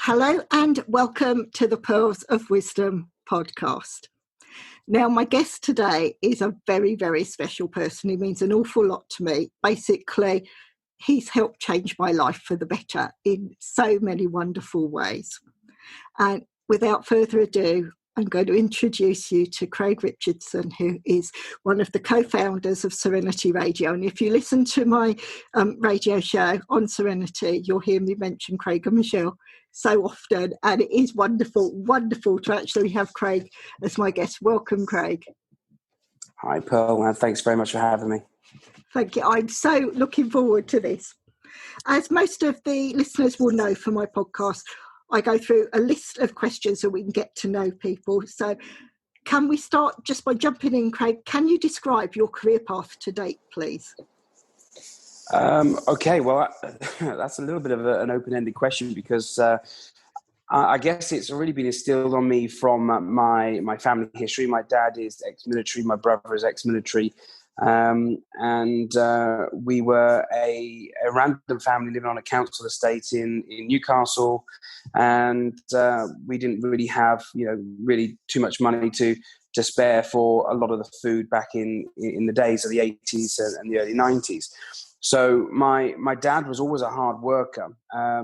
Hello and welcome to the Pearls of Wisdom podcast. Now, my guest today is a very, very special person. He means an awful lot to me. Basically, he's helped change my life for the better in so many wonderful ways. And without further ado, I'm going to introduce you to Craig Richardson, who is one of the co-founders of Serenity Radio. And if you listen to my radio show on Serenity, you'll hear me mention Craig and Michelle so often. And it is wonderful, wonderful to actually have Craig as my guest. Welcome, Craig. Hi, Pearl, and thanks very much for having me. Thank you. I'm so looking forward to this. As most of the listeners will know from my podcast, I go through a list of questions so we can get to know people. So can we start just by jumping in, Craig? Can you describe your career path to date, please? Okay, well, that's a little bit of an open-ended question because I guess it's already been instilled on me from my family history. My dad is ex-military, my brother is ex-military. And we were a random family living on a council estate in Newcastle, and we didn't really have, really too much money to spare for a lot of the food back in the days of the 80s and the early 90s. So my dad was always a hard worker.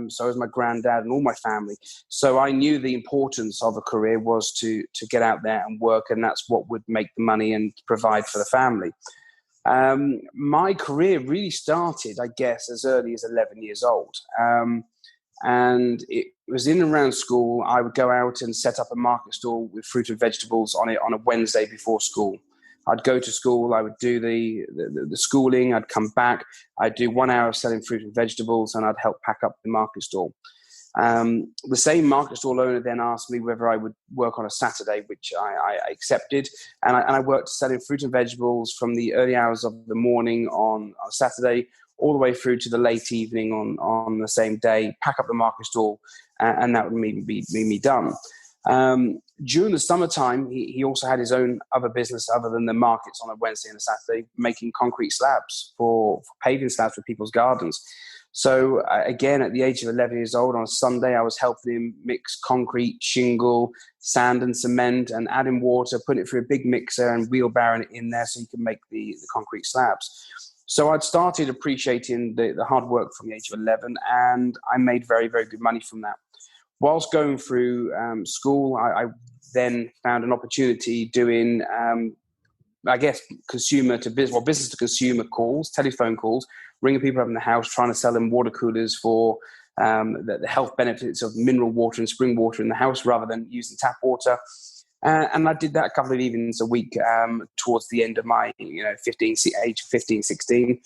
So was my granddad and all my family. So I knew the importance of a career was to get out there and work, and that's what would make the money and provide for the family. My career really started, I guess, as early as 11 years old. And it was in and around school. I would go out and set up a market stall with fruit and vegetables on it on a Wednesday before school. I'd go to school, I would do the schooling, I'd come back, I'd do 1 hour of selling fruit and vegetables, and I'd help pack up the market stall. The same market stall owner then asked me whether I would work on a Saturday, which I accepted. And I worked selling fruit and vegetables from the early hours of the morning on a Saturday all the way through to the late evening on the same day, pack up the market stall, and that would be me done. During the summertime, he also had his own other business other than the markets on a Wednesday and a Saturday, making concrete slabs for paving slabs for people's gardens. So again, at the age of 11 years old, on a Sunday, I was helping him mix concrete, shingle, sand and cement, and adding water, putting it through a big mixer and wheelbarrowing it in there so he could make the concrete slabs. So I'd started appreciating the hard work from the age of 11, and I made very, very good money from that. Whilst going through school, I then found an opportunity doing, consumer to business, or business to consumer calls, telephone calls, ringing people up in the house, trying to sell them water coolers for the health benefits of mineral water and spring water in the house rather than using tap water. And I did that a couple of evenings a week towards the end of my age 15, 16.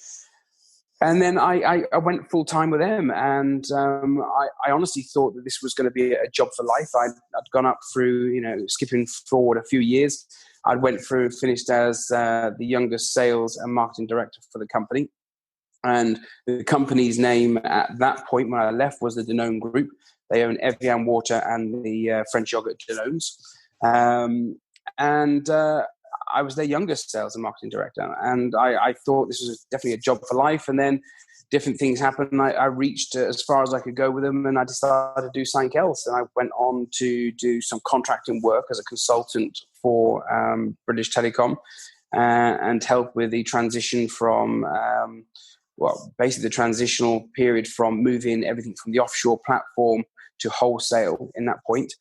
And then I went full time with them, and I honestly thought that this was going to be a job for life. I'd gone up through, skipping forward a few years. I went through and finished as the youngest sales and marketing director for the company. And the company's name at that point when I left was the Danone Group. They own Evian Water and the French yogurt Danone's. I was their youngest sales and marketing director. And I thought this was definitely a job for life. And then different things happened. I reached as far as I could go with them, and I decided to do something else. And I went on to do some contracting work as a consultant for British Telecom and help with the transition from basically the transitional period from moving everything from the offshore platform to wholesale in that point.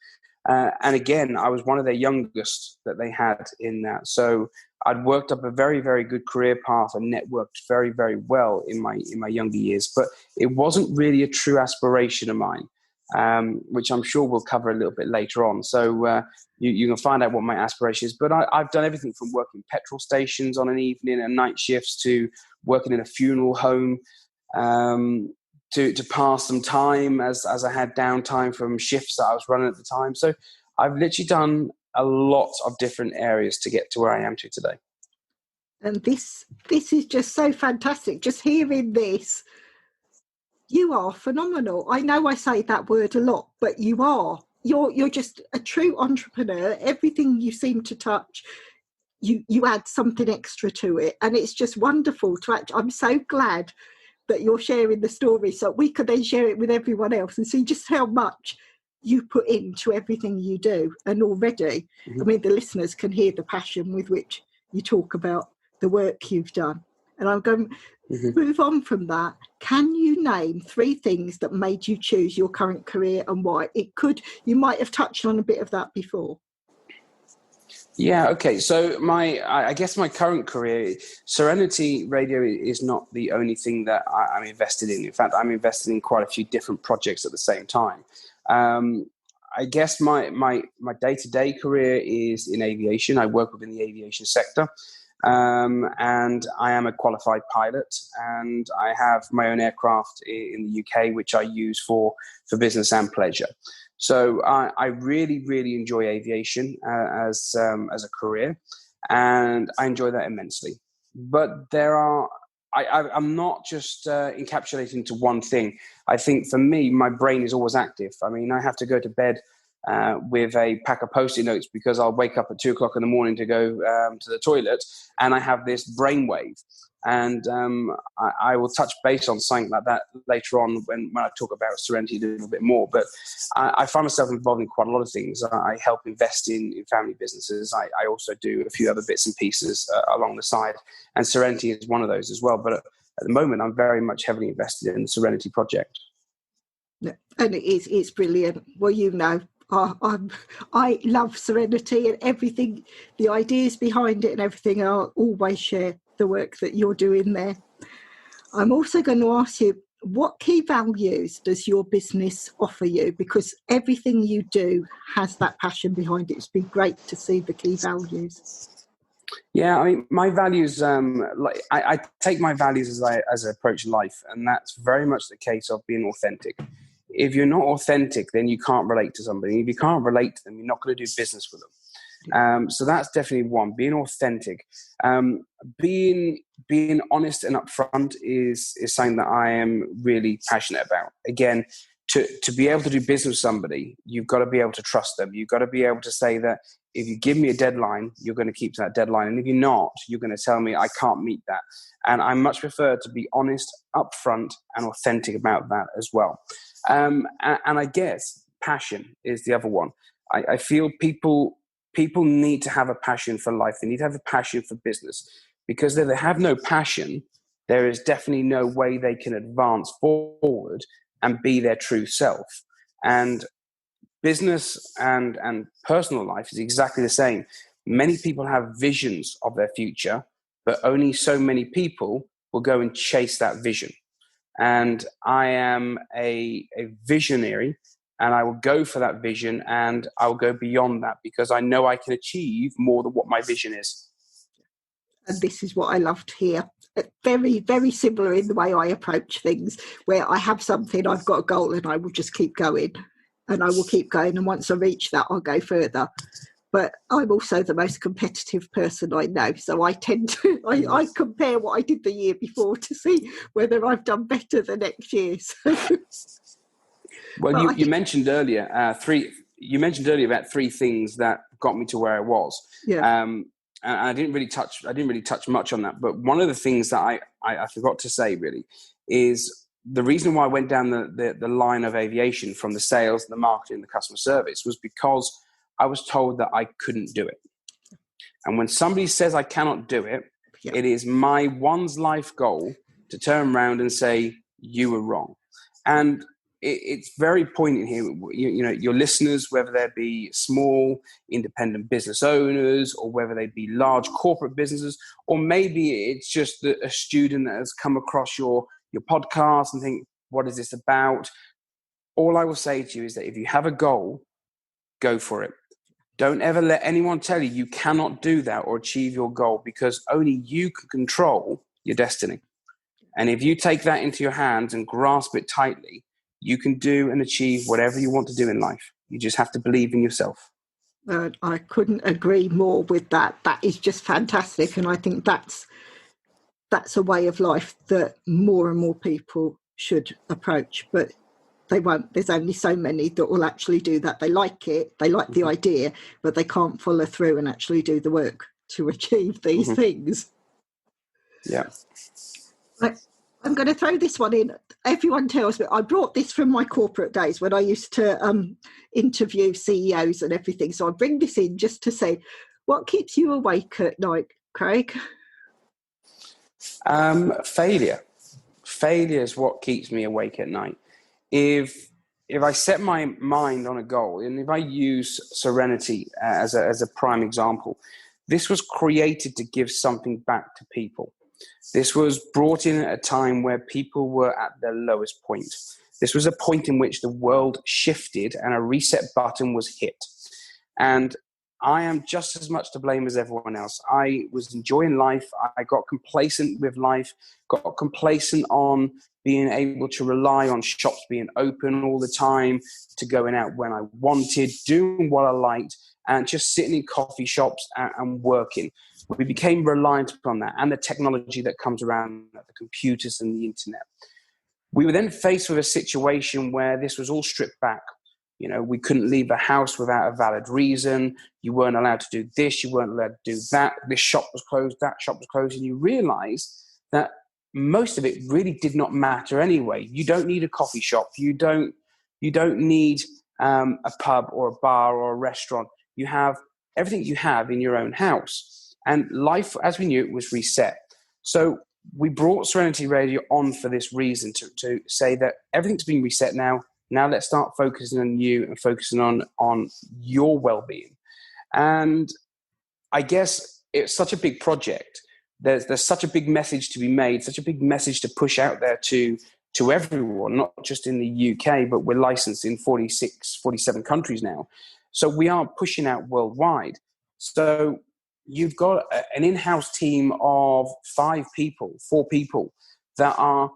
And again, I was one of their youngest that they had in that. So I'd worked up a very, very good career path and networked very, very well in my younger years. But it wasn't really a true aspiration of mine, which I'm sure we'll cover a little bit later on. So you can find out what my aspiration is. But I've done everything from working petrol stations on an evening and night shifts to working in a funeral home, to pass some time as I had downtime from shifts that I was running at the time. So I've literally done a lot of different areas to get to where I am to today. And this is just so fantastic. Just hearing this, you are phenomenal. I know I say that word a lot, but you are. You're just a true entrepreneur. Everything you seem to touch, you add something extra to it. And it's just wonderful I'm so glad that you're sharing the story so we could then share it with everyone else and see just how much you put into everything you do. And already, I mean, the listeners can hear the passion with which you talk about the work you've done. And I'm going to move on from that. Can you name 3 things that made you choose your current career and why? You might have touched on a bit of that before. Yeah, okay. So I guess my current career, Serenity Radio is not the only thing that I'm invested in. In fact, I'm invested in quite a few different projects at the same time. I guess my day-to-day career is in aviation. I work within the aviation sector. And I am a qualified pilot, and I have my own aircraft in the UK, which I use for business and pleasure. So I really, really enjoy aviation as a career, and I enjoy that immensely. But I'm not just encapsulated into one thing. I think for me, my brain is always active. I mean, I have to go to bed with a pack of Post-it notes because I'll wake up at 2:00 in the morning to go to the toilet, and I have this brainwave. And I will touch base on something like that later on when I talk about Serenity a little bit more. But I find myself involved in quite a lot of things. I help invest in family businesses. I also do a few other bits and pieces along the side. And Serenity is one of those as well. But at the moment, I'm very much heavily invested in the Serenity project. Yeah, and it's brilliant. Well, I love Serenity and everything, the ideas behind it and everything. I'll always share the work that you're doing there. I'm also going to ask you, what key values does your business offer you? Because everything you do has that passion behind it. It's been great to see the key values. Yeah, I mean, my values, I take my values as I approach life, and that's very much the case of being authentic. If you're not authentic, then you can't relate to somebody. If you can't relate to them, you're not going to do business with them. So that's definitely one, being authentic. Being honest and upfront is something that I am really passionate about. Again, to be able to do business with somebody, you've got to be able to trust them. You've got to be able to say that if you give me a deadline, you're going to keep to that deadline. And if you're not, you're going to tell me I can't meet that. And I much prefer to be honest, upfront, and authentic about that as well. And I guess passion is the other one. I feel people need to have a passion for life. They need to have a passion for business, because if they have no passion, there is definitely no way they can advance forward and be their true self. And business and personal life is exactly the same. Many people have visions of their future, but only so many people will go and chase that vision. And I am a visionary, and I will go for that vision, and I'll go beyond that because I know I can achieve more than what my vision is. And this is what I love to hear. Very, very similar in the way I approach things, where I have something, I've got a goal, and I will just keep going. And I will keep going. And once I reach that, I'll go further. But I'm also the most competitive person I know. So I tend to, I compare what I did the year before to see whether I've done better the next year. So, well, you mentioned earlier about 3 things that got me to where I was. Yeah. And I didn't really touch much on that. But one of the things that I forgot to say really is the reason why I went down the line of aviation, from the sales, the marketing, the customer service, was because I was told that I couldn't do it. And when somebody says I cannot do it, It is my one's life goal to turn around and say, you were wrong. And it's very poignant here. You know, your listeners, whether they be small independent business owners, or whether they be large corporate businesses, or maybe it's just a student that has come across your podcast and think, what is this about? All I will say to you is that if you have a goal, go for it. Don't ever let anyone tell you cannot do that or achieve your goal, because only you can control your destiny. And if you take that into your hands and grasp it tightly, you can do and achieve whatever you want to do in life. You just have to believe in yourself. I couldn't agree more with that. That is just fantastic. And I think that's a way of life that more and more people should approach. But they won't. There's only so many that will actually do that. They like it, they like the idea, but they can't follow through and actually do the work to achieve these things. Yeah. I'm going to throw this one in. Everyone tells me I brought this from my corporate days when I used to interview CEOs and everything. So I bring this in just to say, what keeps you awake at night, Craig? Failure. Failure is what keeps me awake at night. If I set my mind on a goal, and if I use Serenity as a prime example, this was created to give something back to people. This was brought in at a time where people were at their lowest point. This was a point in which the world shifted and a reset button was hit. And I am just as much to blame as everyone else. I was enjoying life. I got complacent with life, got complacent on being able to rely on shops being open all the time, to going out when I wanted, doing what I liked, and just sitting in coffee shops and working. We became reliant upon that and the technology that comes around, the computers and the internet. We were then faced with a situation where this was all stripped back. You know, we couldn't leave the house without a valid reason. You weren't allowed to do this. You weren't allowed to do that. This shop was closed. That shop was closed. And you realize that most of it really did not matter anyway. You don't need a coffee shop. You don't need a pub or a bar or a restaurant. You have everything you have in your own house. And life, as we knew it, was reset. So we brought Serenity Radio on for this reason, to say that everything's been reset now. Now let's start focusing on you and focusing on your well-being. And I guess it's such a big project. There's such a big message to be made, such a big message to push out there to everyone, not just in the UK, but we're licensed in 46, 47 countries now. So we are pushing out worldwide. So you've got an in-house team of 4 people that are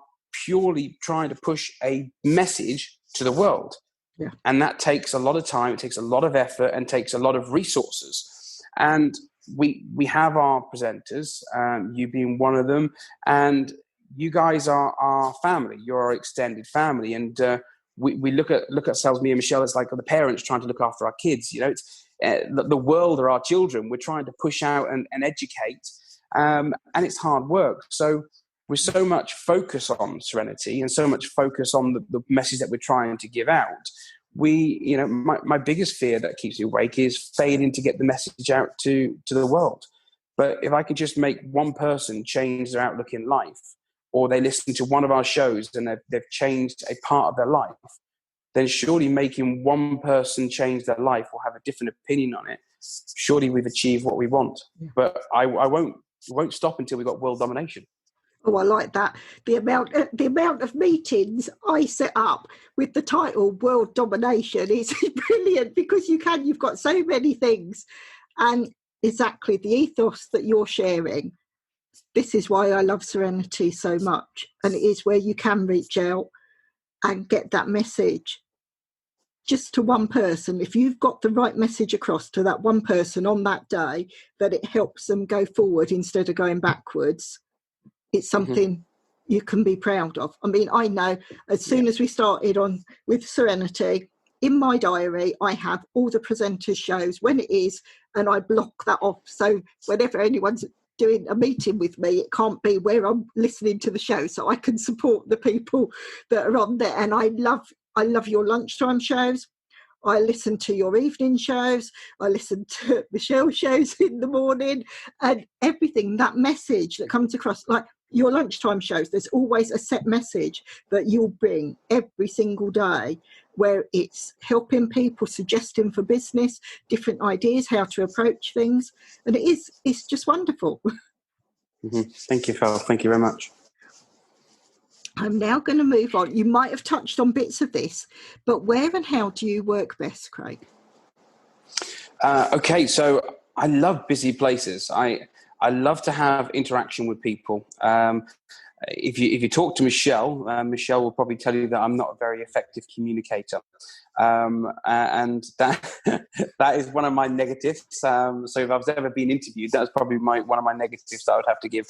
purely trying to push a message to the world. Yeah. And that takes a lot of time, it takes a lot of effort, and takes a lot of resources. And we have our presenters, you being one of them, and you guys are our family. You're our extended family, and we look at ourselves, me and Michelle, it's like the parents trying to look after our kids. You know, it's the world are our children. We're trying to push out and educate, and it's hard work. So with so much focus on Serenity and so much focus on the message that we're trying to give out, my biggest fear that keeps me awake is failing to get the message out to the world. But if I could just make one person change their outlook in life, or they listen to one of our shows and they've changed a part of their life, then surely making one person change their life or have a different opinion on it, surely we've achieved what we want. Yeah. But I won't stop until we've got world domination. Oh, I like that. The amount of meetings I set up with the title World Domination is brilliant, because you've got so many things. And exactly the ethos that you're sharing, this is why I love Serenity so much. And it is where you can reach out and get that message just to one person. If you've got the right message across to that one person on that day, that it helps them go forward instead of going backwards, it's something you can be proud of. I mean, I know as soon as we started on with Serenity, in my diary, I have all the presenters' shows, when it is, and I block that off. So whenever anyone's doing a meeting with me, it can't be where I'm listening to the show, so I can support the people that are on there. And I love your lunchtime shows. I listen to your evening shows. I listen to Michelle's shows in the morning, and everything, that message that comes across, like your lunchtime shows, there's always a set message that you'll bring every single day, where it's helping people, suggesting for business, different ideas, how to approach things. And it's just wonderful. Thank you, Phil. Thank you very much. I'm now going to move on. You might have touched on bits of this, but where and how do you work best, Craig? Okay, so I love busy places. I love to have interaction with people. If you talk to Michelle, Michelle will probably tell you that I'm not a very effective communicator, and that that is one of my negatives. So if I've ever been interviewed, that's probably one of my negatives that I would have to give.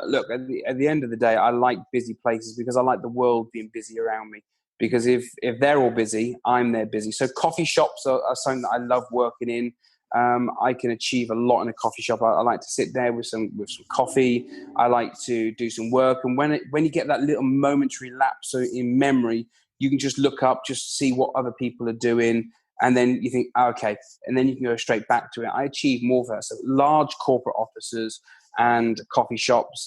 Look, at the end of the day, I like busy places because I like the world being busy around me. Because if they're all busy, I'm there busy. So coffee shops are something that I love working in. I can achieve a lot in a coffee shop. I like to sit there with some coffee. I like to do some work. And when you get that little momentary lapse in memory, you can just look up, just see what other people are doing. And then you think, oh, okay. And then you can go straight back to it. I achieve more of that. So large corporate offices and coffee shops,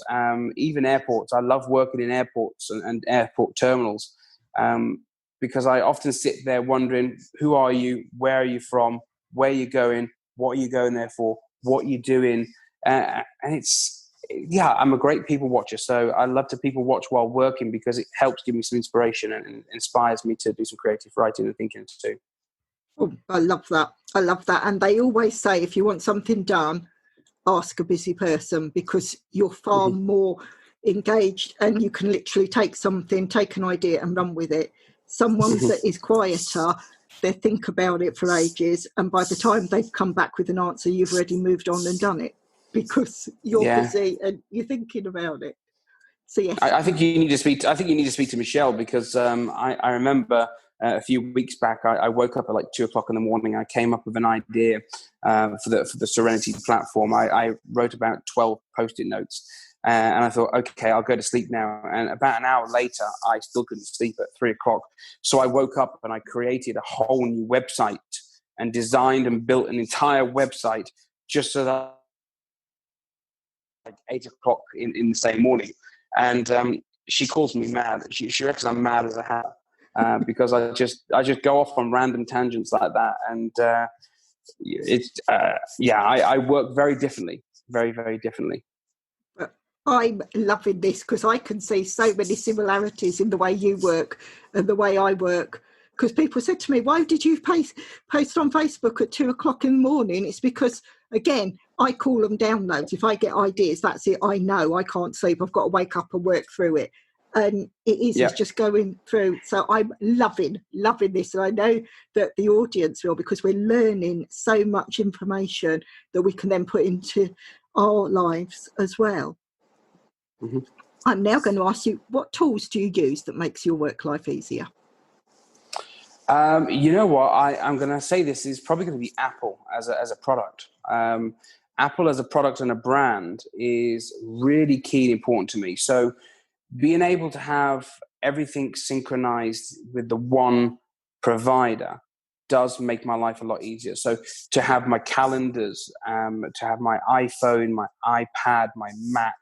even airports. I love working in airports and airport terminals, because I often sit there wondering, who are you? Where are you from? Where are you going? What are you going there for? What are you doing? And I'm a great people watcher. So I love to people watch while working because it helps give me some inspiration and inspires me to do some creative writing and thinking too. Oh, I love that. I love that. And they always say, if you want something done, ask a busy person, because you're far more engaged and you can literally take an idea and run with it. Someone that is quieter, they think about it for ages, and by the time they've come back with an answer, you've already moved on and done it because you're busy and you're thinking about it. So yes, I think you need to speak. I think you need to speak to Michelle, because I remember a few weeks back, I woke up at like 2:00 in the morning. I came up with an idea for the Serenity platform. I wrote about 12 Post-it notes, and I thought, okay, I'll go to sleep now. And about an hour later, I still couldn't sleep at 3:00. So I woke up and I created a whole new website and designed and built an entire website just so that like 8:00 in the same morning. And she calls me mad. She reckons I'm mad as a hat because I just go off on random tangents like that. And I work very differently, very, very differently. I'm loving this because I can see so many similarities in the way you work and the way I work. Because people said to me, why did you post on Facebook at 2:00 in the morning? It's because, again, I call them downloads. If I get ideas, that's it. I know I can't sleep. I've got to wake up and work through it. And it's just going through. So I'm loving this. And I know that the audience will, because we're learning so much information that we can then put into our lives as well. Mm-hmm. I'm now going to ask you, what tools do you use that makes your work life easier? You know what? I'm going to say this is probably going to be Apple as a product. Apple as a product and a brand is really key and important to me. So being able to have everything synchronized with the one provider does make my life a lot easier. So to have my calendars, to have my iPhone, my iPad, my Mac,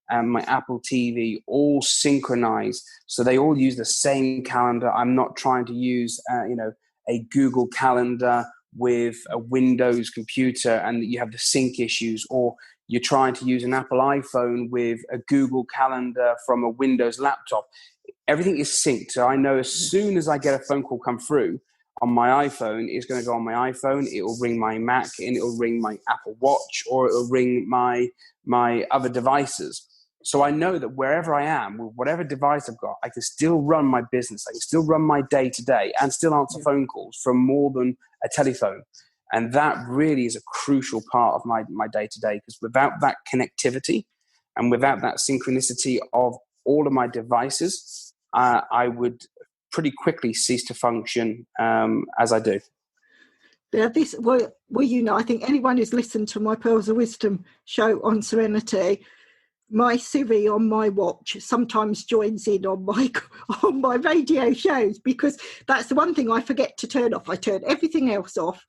and my Apple TV all synchronized, so they all use the same calendar. I'm not trying to use a Google Calendar with a Windows computer and you have the sync issues, or you're trying to use an Apple iPhone with a Google Calendar from a Windows laptop. Everything is synced. So I know as soon as I get a phone call come through on my iPhone, it's going to go on my iPhone, it will ring my Mac, and it will ring my Apple Watch, or it will ring my other devices. So I know that wherever I am, with whatever device I've got, I can still run my business. I can still run my day-to-day and still answer phone calls from more than a telephone. And that really is a crucial part of my day-to-day, because without that connectivity and without that synchronicity of all of my devices, I would pretty quickly cease to function as I do. Yeah, I think anyone who's listened to my Pearls of Wisdom show on Serenity, my Siri on my watch sometimes joins in on my radio shows, because that's the one thing I forget to turn off. I turn everything else off.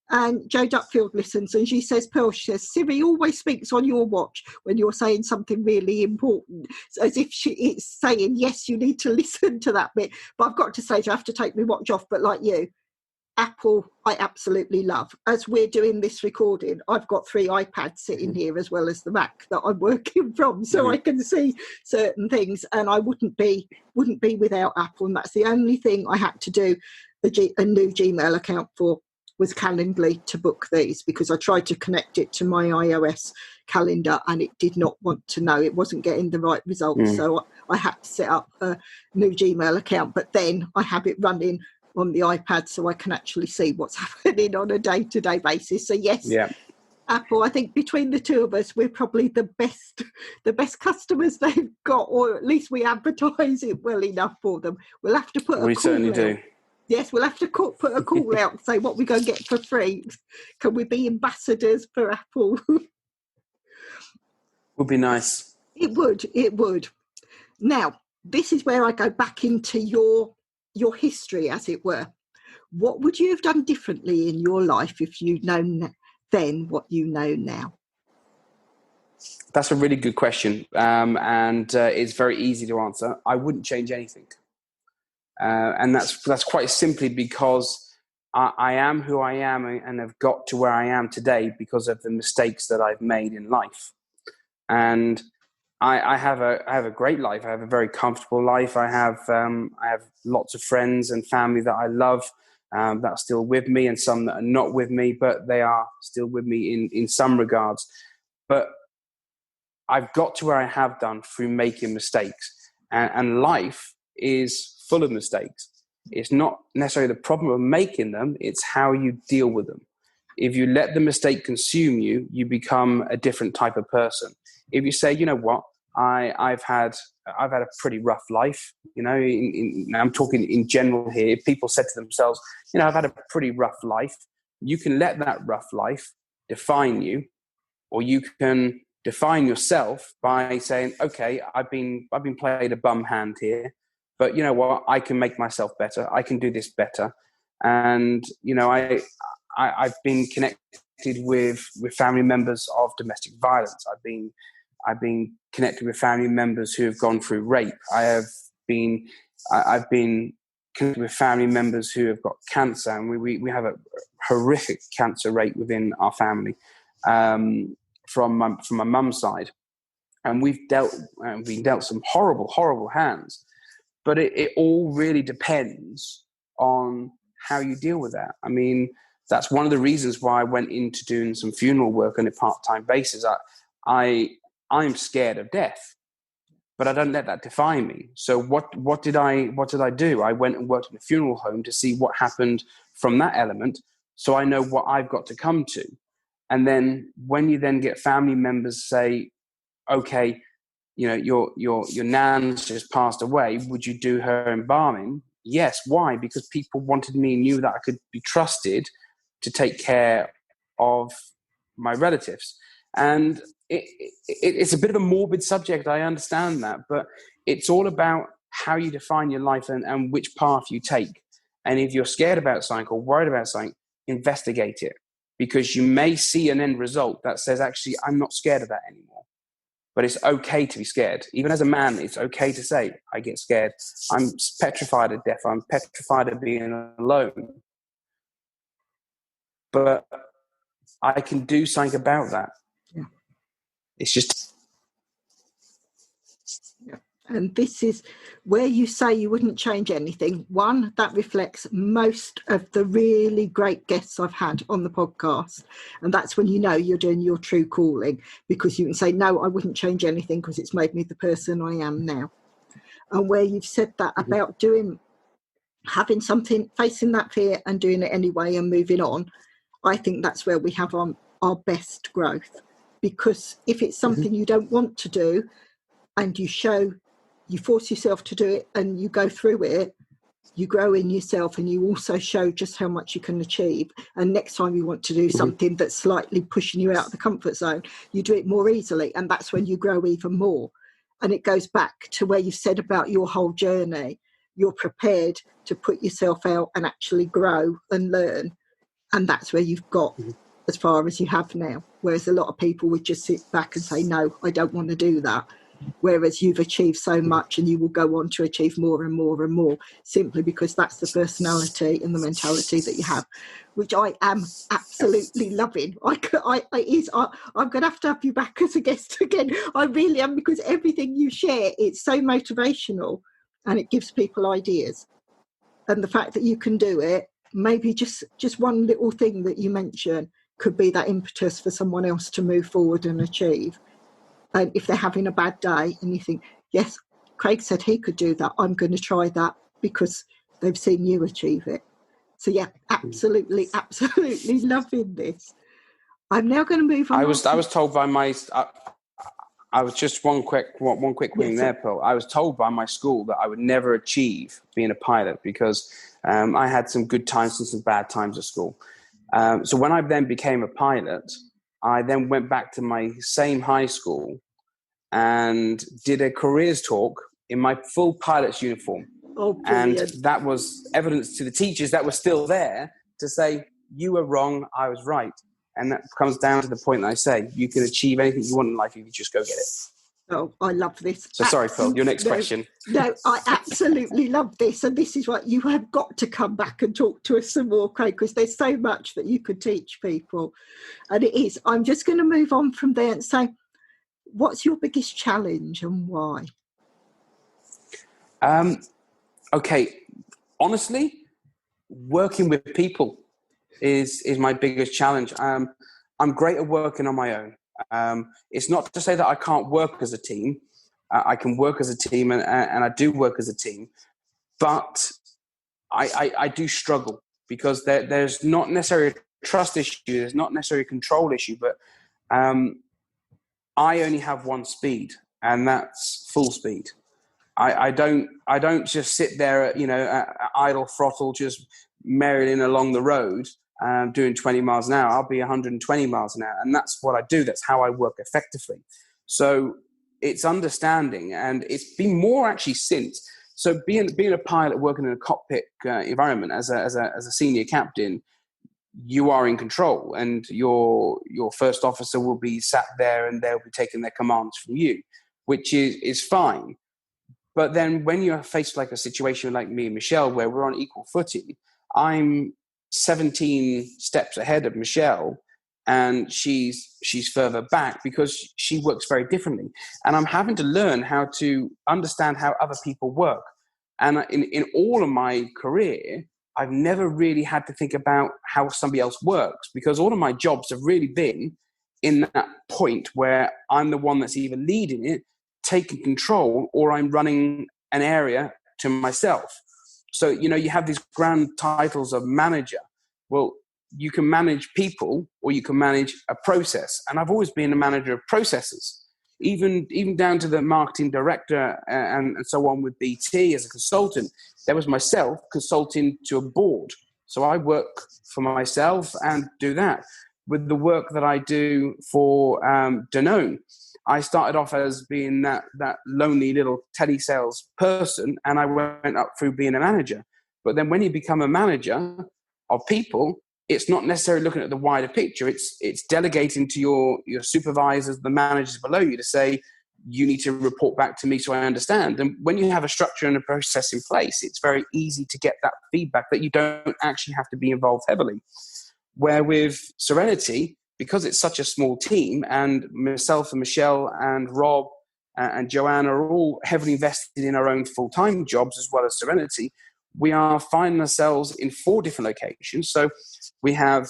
And Jo Duckfield listens, and she says, Pearl, Siri always speaks on your watch when you're saying something really important, as if it's saying, yes, you need to listen to that bit. But I've got to say, I have to take my watch off. But like you, Apple, I absolutely love. As we're doing this recording, I've got 3 iPads sitting here as well as the Mac that I'm working from, so I can see certain things, and I wouldn't be without Apple. And that's the only thing I had to do a new Gmail account for, was Calendly, to book these, because I tried to connect it to my iOS calendar and it did not want to know. It wasn't getting the right results. So I had to set up a new Gmail account, but then I have it running on the iPad so I can actually see what's happening on a day-to-day basis. So yes, Apple, I think between the two of us, we're probably the best customers they've got, or at least we advertise it well enough for them. We'll have to put we certainly do. Yes, we'll have to put a call out and say what we're going to get for free. Can we be ambassadors for Apple? Would be nice. It would. Now, this is where I go back into your history, as it were. What would you have done differently in your life if you'd known then what you know now? That's a really good question, and it's very easy to answer. I wouldn't change anything, and that's quite simply because I am who I am and have got to where I am today because of the mistakes that I've made in life. And I have a great life. I have a very comfortable life. I have lots of friends and family that I love that are still with me, and some that are not with me, but they are still with me in some regards. But I've got to where I have done through making mistakes, and life is full of mistakes. It's not necessarily the problem of making them, it's how you deal with them. If you let the mistake consume you, you become a different type of person. If you say, you know what, I've had a pretty rough life, you know, I'm talking in general here. If people said to themselves, you know, I've had a pretty rough life, you can let that rough life define you, or you can define yourself by saying, okay, I've been played a bum hand here, but you know what, I can make myself better. I can do this better. And, you know, I've been connected with family members of domestic violence. I've been connected with family members who have gone through rape. I've been connected with family members who have got cancer, and we have a horrific cancer rate within our family from my mum's side, and we've been dealt some horrible hands. But it all really depends on how you deal with that. I mean, that's one of the reasons why I went into doing some funeral work on a part-time basis. I'm scared of death, but I don't let that define me. So what did I do? I went and worked in a funeral home to see what happened from that element, so I know what I've got to come to. And then when you then get family members say, okay, you know, your nan's just passed away, would you do her embalming? Yes. Why? Because people wanted me and knew that I could be trusted to take care of my relatives. And it's a bit of a morbid subject, I understand that, but it's all about how you define your life and which path you take. And if you're scared about something or worried about something, investigate it, because you may see an end result that says, actually, I'm not scared of that anymore. But it's okay to be scared. Even as a man, it's okay to say, I get scared. I'm petrified of death. I'm petrified of being alone. But I can do something about that. Yeah. It's just... Yeah. And this is where you say you wouldn't change anything. One, that reflects most of the really great guests I've had on the podcast. And that's when you know you're doing your true calling, because you can say, no, I wouldn't change anything because it's made me the person I am now. And where you've said that about having something, facing that fear and doing it anyway and moving on, I think that's where we have our best growth. Because if it's something you don't want to do and you force yourself to do it and you go through it, you grow in yourself, and you also show just how much you can achieve. And next time you want to do something that's slightly pushing you out of the comfort zone, you do it more easily, and that's when you grow even more. And it goes back to where you said about your whole journey. You're prepared to put yourself out and actually grow and learn, and that's where you've got as far as you have now. Whereas a lot of people would just sit back and say, no, I don't want to do that. Whereas you've achieved so much, and you will go on to achieve more and more and more, simply because that's the personality and the mentality that you have, which I am absolutely loving. I'm going to have you back as a guest again. I really am, because everything you share, it's so motivational and it gives people ideas. And the fact that you can do it, maybe just one little thing that you mention could be that impetus for someone else to move forward and achieve. And if they're having a bad day and you think, yes, Craig said he could do that, I'm going to try that because they've seen you achieve it. So yeah, absolutely loving this. I'm now going to move on. I was told by my... I was just one quick thing there, Paul. I was told by my school that I would never achieve being a pilot because I had some good times and some bad times at school. So when I then became a pilot, I then went back to my same high school and did a careers talk in my full pilot's uniform. Oh, and brilliant. that was evidence to the teachers that were still there to say, you were wrong, I was right. And that comes down to the point that I say, you can achieve anything you want in life if you just go get it. Oh, I love this. So sorry, Phil, your next question. No, I absolutely love this. And this is what you have got to come back and talk to us some more, Craig, because there's so much that you could teach people. And it is. I'm just going to move on from there and say, what's your biggest challenge and why? Okay, honestly, working with people is my biggest challenge. I'm great at working on my own. It's not to say that I can't work as a team. I can work as a team, and I do work as a team. But I do struggle because there's not necessarily a trust issue. There's not necessarily a control issue. But I only have one speed, and that's full speed. I don't just sit there at idle throttle, just merrily along the road, doing 20 miles an hour. I'll be 120 miles an hour. And that's what I do. That's how I work effectively. So it's understanding, and it's been more actually since. So being a pilot working in a cockpit environment as a senior captain, you are in control, and your first officer will be sat there and they'll be taking their commands from you, which is fine. But then when you're faced like a situation like me and Michelle, where we're on equal footing, I'm 17 steps ahead of Michelle, and she's further back because she works very differently. And I'm having to learn how to understand how other people work. And in all of my career, I've never really had to think about how somebody else works, because all of my jobs have really been in that point where I'm the one that's either leading it, taking control, or I'm running an area to myself. So, you have these grand titles of manager. Well, you can manage people or you can manage a process. And I've always been a manager of processes, even down to the marketing director and so on with BT as a consultant. There was myself consulting to a board. So I work for myself and do that. With the work that I do for Danone, I started off as being that lonely little telesales person, and I went up through being a manager. But then when you become a manager of people, it's not necessarily looking at the wider picture. It's delegating to your supervisors, the managers below you, to say, you need to report back to me so I understand. And when you have a structure and a process in place, it's very easy to get that feedback that you don't actually have to be involved heavily. Where with Serenity, because it's such a small team, and myself and Michelle and Rob and Joanne are all heavily invested in our own full-time jobs as well as Serenity, we are finding ourselves in 4 different locations. So we have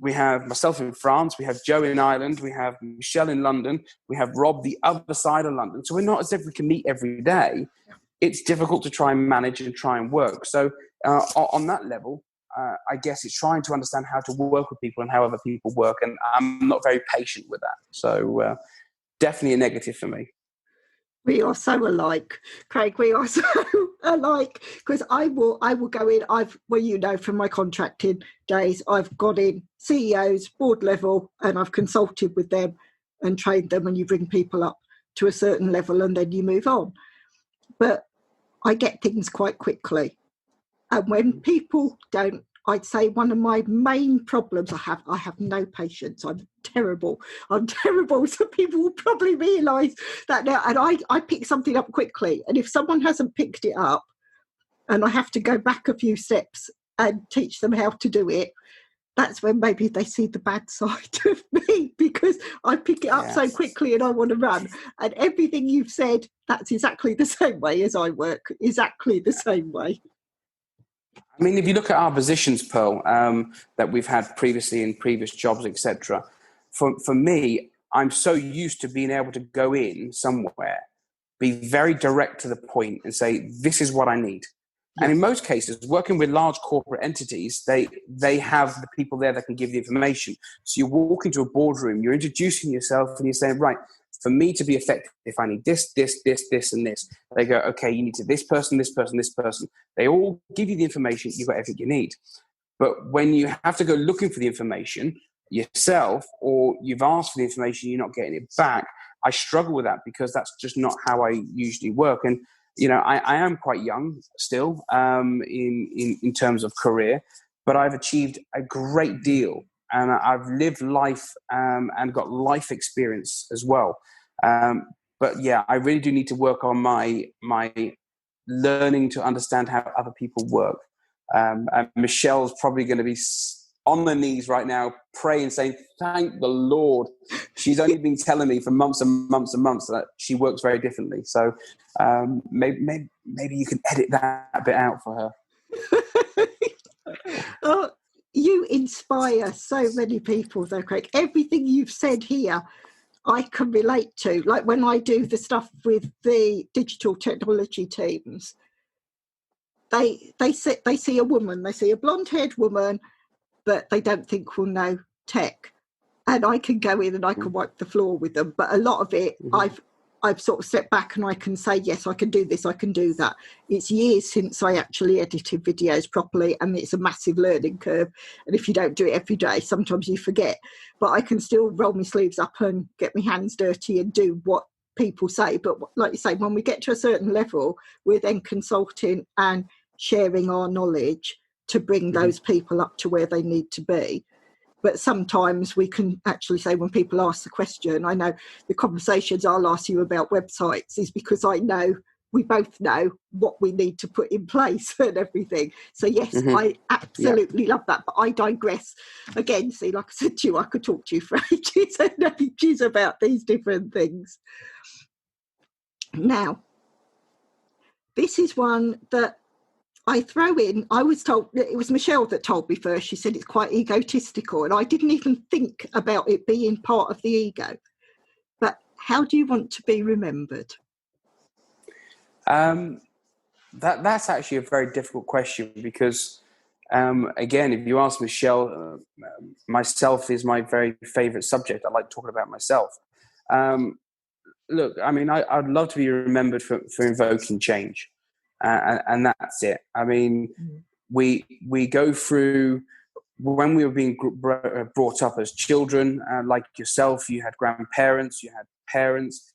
myself in France, we have Joe in Ireland, we have Michelle in London, we have Rob the other side of London. So we're not as if we can meet every day. It's difficult to try and manage and try and work. So on that level, I guess it's trying to understand how to work with people and how other people work. And I'm not very patient with that. So definitely a negative for me. We are so alike, Craig. We are so alike, because I will go in. From my contracting days, I've got in CEOs, board level, and I've consulted with them and trained them. And you bring people up to a certain level, and then you move on. But I get things quite quickly, and when people don't, I'd say one of my main problems I have no patience. I'm terrible. So people will probably realise that now. And I pick something up quickly. And if someone hasn't picked it up and I have to go back a few steps and teach them how to do it, that's when maybe they see the bad side of me, because I pick it up so quickly and I want to run. And everything you've said, that's exactly the same way as I work, exactly the same way. I mean, if you look at our positions, Pearl, that we've had previously in previous jobs, etc., for me, I'm so used to being able to go in somewhere, be very direct to the point and say, this is what I need. Yeah. And in most cases, working with large corporate entities, they have the people there that can give the information. So you walk into a boardroom, you're introducing yourself and you're saying, right, for me to be effective, I need this, this, this, this, and this. They go, okay, you need to this person, this person, this person. They all give you the information. You've got everything you need. But when you have to go looking for the information yourself, or you've asked for the information, you're not getting it back, I struggle with that because that's just not how I usually work. And, I am quite young still in terms of career, but I've achieved a great deal. And I've lived life and got life experience as well. But yeah, I really do need to work on my learning to understand how other people work. And Michelle's probably going to be on her knees right now, praying, saying, thank the Lord. She's only been telling me for months and months and months that she works very differently. So maybe you can edit that bit out for her. Oh, you inspire so many people though, Craig. Everything you've said here, I can relate to. Like when I do the stuff with the digital technology teams, they see a woman, they see a blonde-haired woman, but they don't think we'll know tech. And I can go in and I can wipe the floor with them. But a lot of it, I've sort of stepped back and I can say, yes, I can do this, I can do that. It's years since I actually edited videos properly, and it's a massive learning curve. And if you don't do it every day, sometimes you forget. But I can still roll my sleeves up and get my hands dirty and do what people say. But like you say, when we get to a certain level, we're then consulting and sharing our knowledge to bring those people up to where they need to be. But sometimes we can actually say, when people ask the question, I know the conversations I'll ask you about websites is because I know we both know what we need to put in place and everything. So yes, I absolutely love that. But I digress again. See, like I said to you, I could talk to you for ages and ages about these different things. Now, this is one that I throw in. I was told, it was Michelle that told me first, she said it's quite egotistical, and I didn't even think about it being part of the ego. But how do you want to be remembered? That's actually a very difficult question because, again, if you ask Michelle, myself is my very favorite subject. I like talking about myself. Look, I mean, I'd love to be remembered for invoking change. And that's it. I mean, we go through, when we were being brought up as children, like yourself, you had grandparents, you had parents,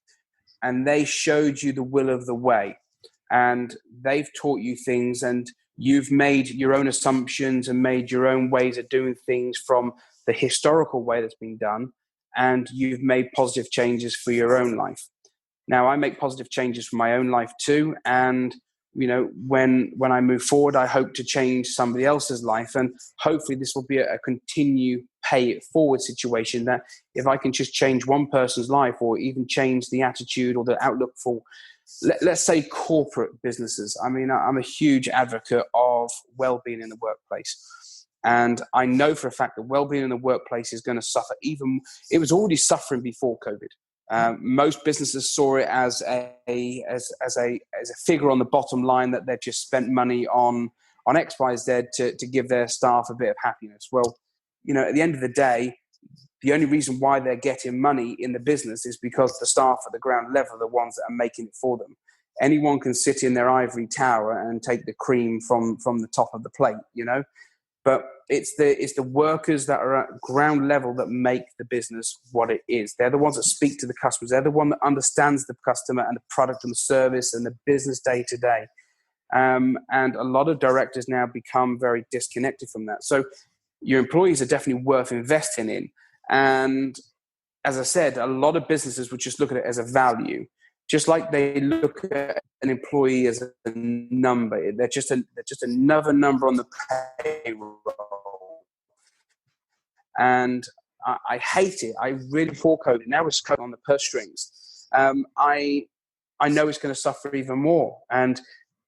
and they showed you the will of the way. And they've taught you things, and you've made your own assumptions and made your own ways of doing things from the historical way that's been done, and you've made positive changes for your own life. Now, I make positive changes for my own life too, and when I move forward, I hope to change somebody else's life, and hopefully this will be a continue pay it forward situation, that if I can just change one person's life, or even change the attitude or the outlook for, let's say, corporate businesses. I mean, I'm a huge advocate of well-being in the workplace. And I know for a fact that well-being in the workplace is going to suffer. It was already suffering before COVID. Most businesses saw it as a figure on the bottom line, that they've just spent money on X, Y, Z to give their staff a bit of happiness. Well, at the end of the day, the only reason why they're getting money in the business is because the staff at the ground level are the ones that are making it for them. Anyone can sit in their ivory tower and take the cream from the top of the plate, But it's the workers that are at ground level that make the business what it is. They're the ones that speak to the customers. They're the one that understands the customer and the product and the service and the business day to day. And a lot of directors now become very disconnected from that. So your employees are definitely worth investing in. And as I said, a lot of businesses would just look at it as a value, just like they look at an employee as a number. They're just another number on the payroll. And I hate it. I really, before COVID, now it's COVID on the purse strings. I know it's going to suffer even more, and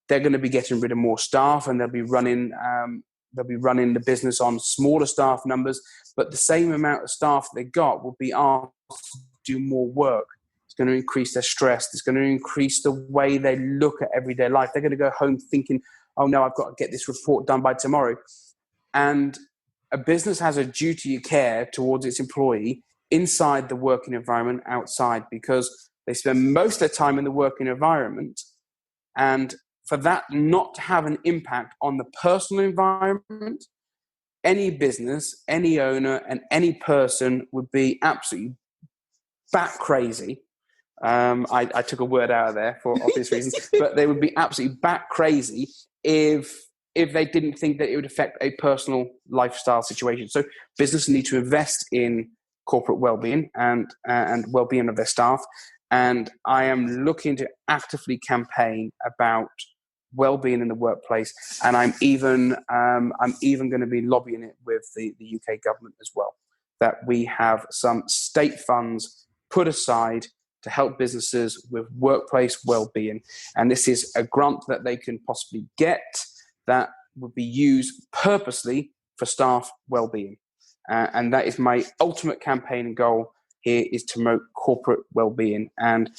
they're going to be getting rid of more staff, and they'll be running the business on smaller staff numbers, but the same amount of staff they got will be asked to do more work. It's going to increase their stress. It's going to increase the way they look at everyday life. They're going to go home thinking, oh no, I've got to get this report done by tomorrow. And a business has a duty of care towards its employee inside the working environment, outside, because they spend most of their time in the working environment. And for that not to have an impact on the personal environment, any business, any owner, and any person would be absolutely bat crazy. I took a word out of there for obvious reasons, but they would be absolutely bat crazy if they didn't think that it would affect a personal lifestyle situation. So businesses need to invest in corporate well-being and well-being of their staff. And I am looking to actively campaign about well-being in the workplace, and I'm even going to be lobbying it with the UK government as well, that we have some state funds put aside to help businesses with workplace well-being. And this is a grant that they can possibly get that would be used purposely for staff well-being. And that is my ultimate campaign and goal here, is to promote corporate well-being. And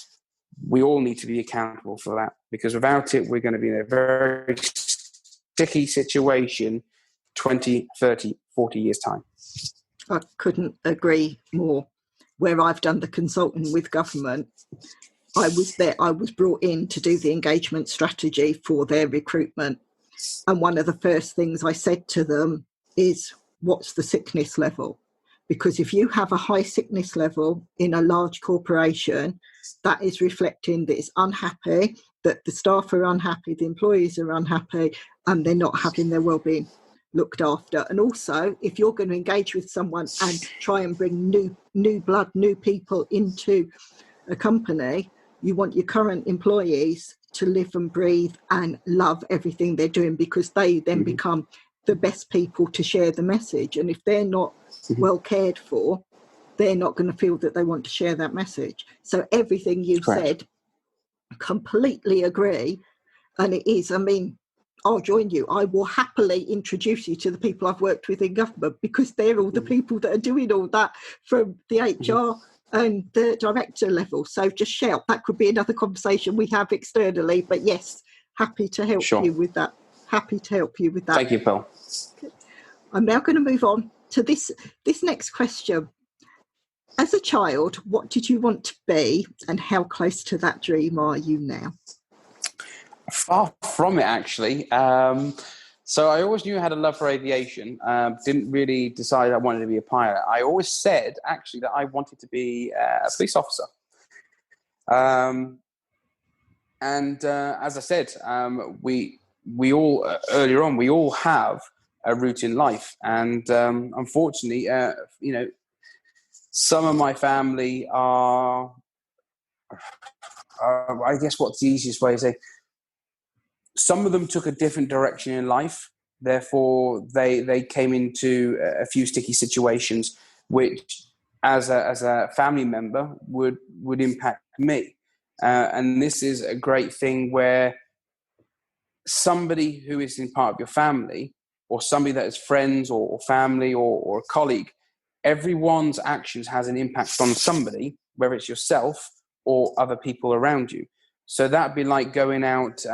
we all need to be accountable for that, because without it, we're going to be in a very sticky situation 20, 30, 40 years' time. I couldn't agree more. Where I've done the consulting with government, I was brought in to do the engagement strategy for their recruitment. And one of the first things I said to them is, what's the sickness level? Because if you have a high sickness level in a large corporation, that is reflecting that it's unhappy, that the staff are unhappy, the employees are unhappy, and they're not having their well-being looked after. And also, if you're going to engage with someone and try and bring new blood, new people into a company, you want your current employees to live and breathe and love everything they're doing, because they then become the best people to share the message. And if they're not well cared for, they're not going to feel that they want to share that message. So everything you've said, completely agree. And it is, I mean, I'll join you. I will happily introduce you to the people I've worked with in government, because they're all the people that are doing all that from the HR and the director level. So just shout. That could be another conversation we have externally. But yes, happy to help you with that. Happy to help you with that. Thank you, Pearl. I'm now going to move on to this next question. As a child, what did you want to be, and how close to that dream are you now? Far from it, actually. So I always knew I had a love for aviation. Didn't really decide I wanted to be a pilot. I always said, actually, that I wanted to be a police officer. And as I said, we all earlier on, we all have a route in life, and unfortunately, some of my family are, I guess, what's the easiest way to say? Some of them took a different direction in life. Therefore, they came into a few sticky situations, which, as a family member, would impact me. And this is a great thing where somebody who is in part of your family, or somebody that is friends or family or a colleague, everyone's actions has an impact on somebody, whether it's yourself or other people around you. So that'd be like going out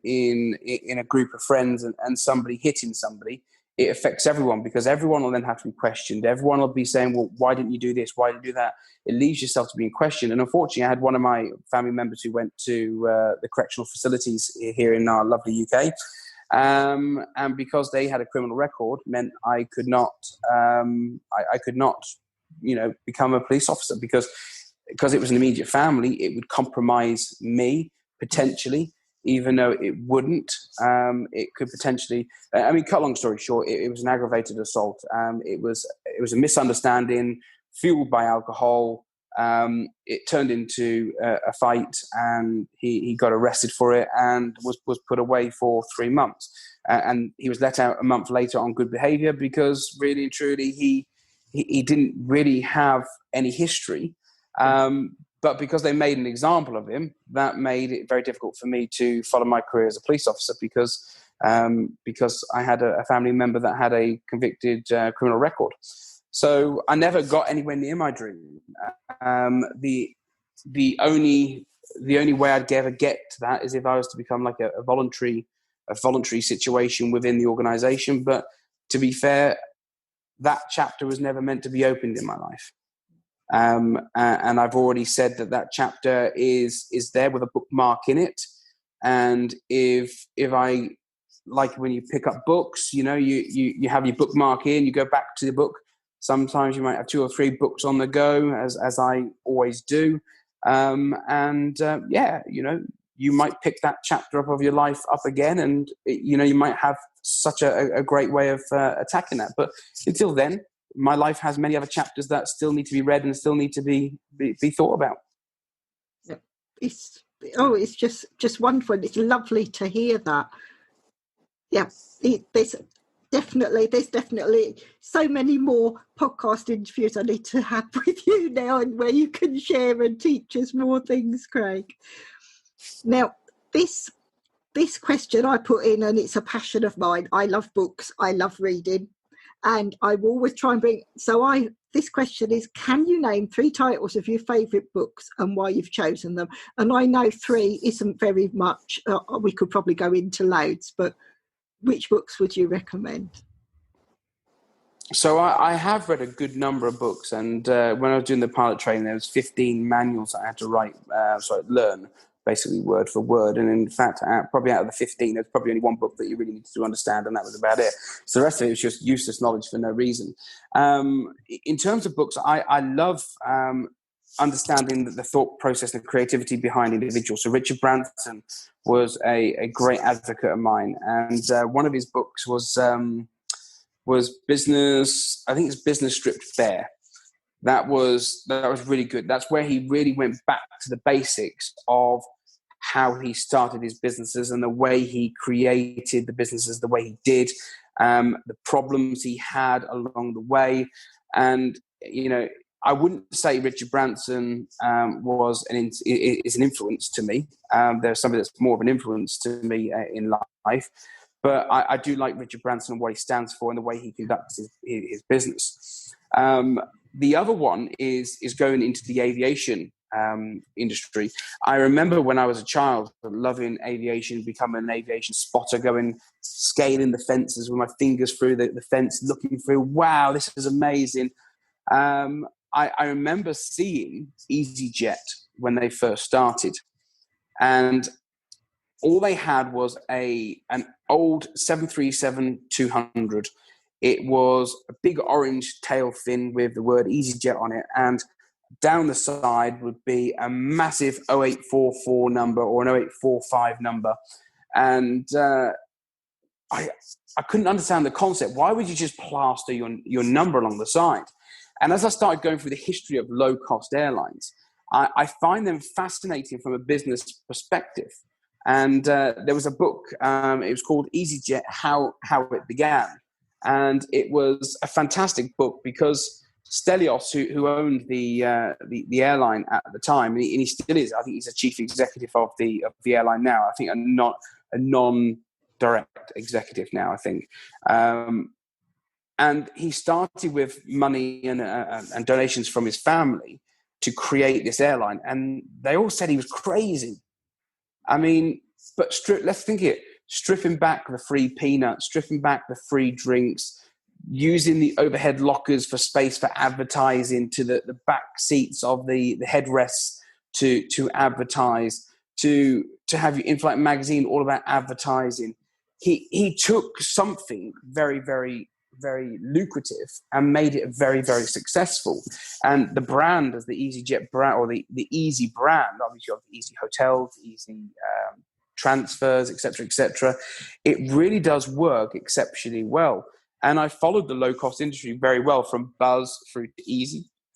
in a group of friends and somebody hitting somebody. It affects everyone, because everyone will then have to be questioned. Everyone will be saying, well, why didn't you do this? Why did you do that? It leaves yourself to being questioned. And unfortunately, I had one of my family members who went to the correctional facilities here in our lovely UK. And because they had a criminal record, meant I could not, become a police officer, because it was an immediate family. It would compromise me potentially, even though it wouldn't. It could potentially. Cut long story short, it was an aggravated assault. It was a misunderstanding fueled by alcohol. It turned into a fight, and he got arrested for it and was put away for 3 months. And he was let out a month later on good behaviour, because really and truly he didn't really have any history. But because they made an example of him, that made it very difficult for me to follow my career as a police officer, because I had a family member that had a convicted criminal record. So I never got anywhere near my dream. The only way I'd ever get to that is if I was to become like a voluntary situation within the organisation. But to be fair, that chapter was never meant to be opened in my life. And I've already said that chapter is there with a bookmark in it. And if I, like when you pick up books, you have your bookmark in, you go back to the book. Sometimes you might have 2 or 3 books on the go, as I always do. You might pick that chapter up of your life up again, and you might have such a great way of attacking that. But until then, my life has many other chapters that still need to be read and still need to be thought about. It's just wonderful. It's lovely to hear that. Yeah, there's definitely so many more podcast interviews I need to have with you now, and where you can share and teach us more things, Craig. Now, this question I put in, and it's a passion of mine. I love books. I love reading. And I will always try and bring... this question is, can you name 3 titles of your favourite books and why you've chosen them? And I know 3 isn't very much. We could probably go into loads, but which books would you recommend? So I have read a good number of books, and when I was doing the pilot training, there was 15 manuals I had to learn, basically word for word. And in fact, probably out of the 15, there's probably only one book that you really needed to understand, and that was about it. So the rest of it was just useless knowledge for no reason. In terms of books, I love understanding the thought process and creativity behind individuals. So Richard Branson was a great advocate of mine, and one of his books was Business. I think it's Business Stripped Bare. That was really good. That's where he really went back to the basics of how he started his businesses and the way he created the businesses the way he did, the problems he had along the way. And, I wouldn't say Richard Branson is an influence to me. There's somebody that's more of an influence to me in life. But I do like Richard Branson and what he stands for and the way he conducts his business. The other one is going into the aviation industry. I remember when I was a child loving aviation, becoming an aviation spotter, scaling the fences with my fingers through the fence, looking through, wow, this is amazing. I remember seeing EasyJet when they first started. And all they had was an old 737-200. It was a big orange tail fin with the word EasyJet on it, and down the side would be a massive 0844 number or an 0845 number. And I couldn't understand the concept. Why would you just plaster your number along the side? And as I started going through the history of low-cost airlines, I find them fascinating from a business perspective. And there was a book, it was called EasyJet, How It Began. And it was a fantastic book because Stelios, who owned the airline at the time, and he still is, I think he's a chief executive of the airline now. I think a non-direct executive now, I think. And he started with money and donations from his family to create this airline. And they all said he was crazy. I mean, but let's think it. Stripping back the free peanuts, stripping back the free drinks, using the overhead lockers for space for advertising, to the back seats of the headrests to advertise, to have your in-flight magazine all about advertising. He took something very, very, very lucrative and made it very, very successful. And the brand as the EasyJet brand, or the Easy brand, obviously you have the Easy Hotels, Easy transfers, etc. It really does work exceptionally well. And I followed the low-cost industry very well, from Buzz through to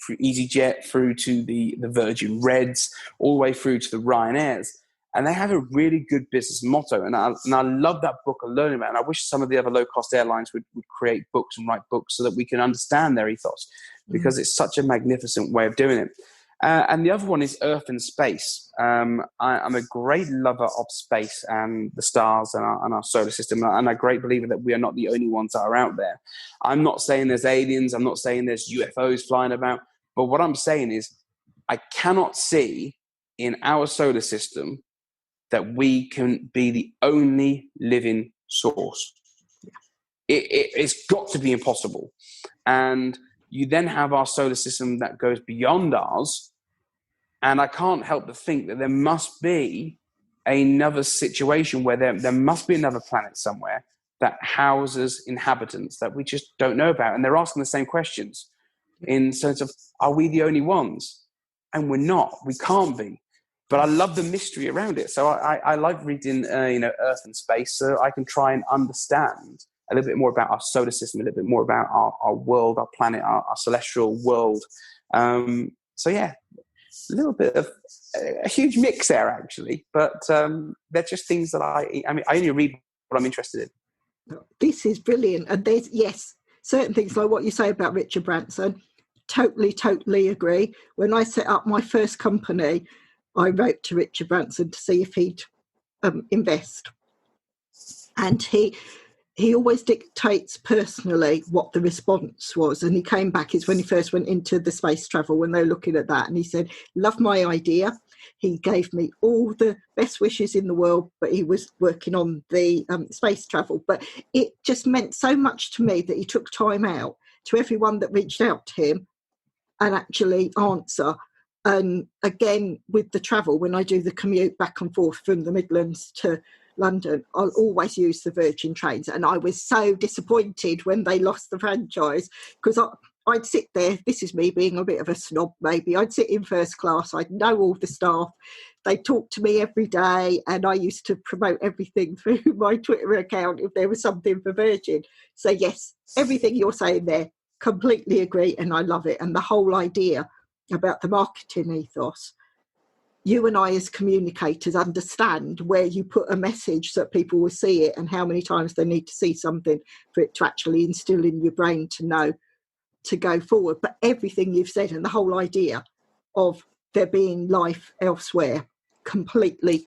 EasyJet, through to the Virgin Reds, all the way through to the Ryanairs. And they have a really good business motto. And I love that book and learning about it. And I wish some of the other low-cost airlines would create books and write books so that we can understand their ethos, because it's such a magnificent way of doing it. And the other one is Earth and Space. I'm a great lover of space and the stars and our solar system. And I'm a great believer that we are not the only ones that are out there. I'm not saying there's aliens. I'm not saying there's UFOs flying about. But what I'm saying is I cannot see in our solar system that we can be the only living source. It's got to be impossible. And you then have our solar system that goes beyond ours. And I can't help but think that there must be another situation where there must be another planet somewhere that houses inhabitants that we just don't know about. And they're asking the same questions in sense of, are we the only ones? And we're not. We can't be. But I love the mystery around it. So I like reading, Earth and space, so I can try and understand a little bit more about our solar system, a little bit more about our world, our planet, our celestial world. So yeah, a little bit of a huge mix there, actually. But they're just things that I only read what I'm interested in. This is brilliant. And there's, yes, certain things like what you say about Richard Branson, totally agree. When I set up my first company, I wrote to Richard Branson to see if he'd invest. And he always dictates personally what the response was. And he came back, it's when he first went into the space travel, when they were looking at that. And he said, love my idea. He gave me all the best wishes in the world, but he was working on the space travel. But it just meant so much to me that he took time out to everyone that reached out to him and actually answer. And again, with the travel, when I do the commute back and forth from the Midlands to London, I'll always use the Virgin trains. And I was so disappointed when they lost the franchise, because I'd sit there, this is me being a bit of a snob maybe, I'd sit in first class, I'd know all the staff, they talk to me every day, and I used to promote everything through my Twitter account if there was something for Virgin. So yes, everything you're saying there, completely agree, and I love it. And the whole idea about the marketing ethos, you and I as communicators understand where you put a message so that people will see it and how many times they need to see something for it to actually instill in your brain to know to go forward. But everything you've said and the whole idea of there being life elsewhere, completely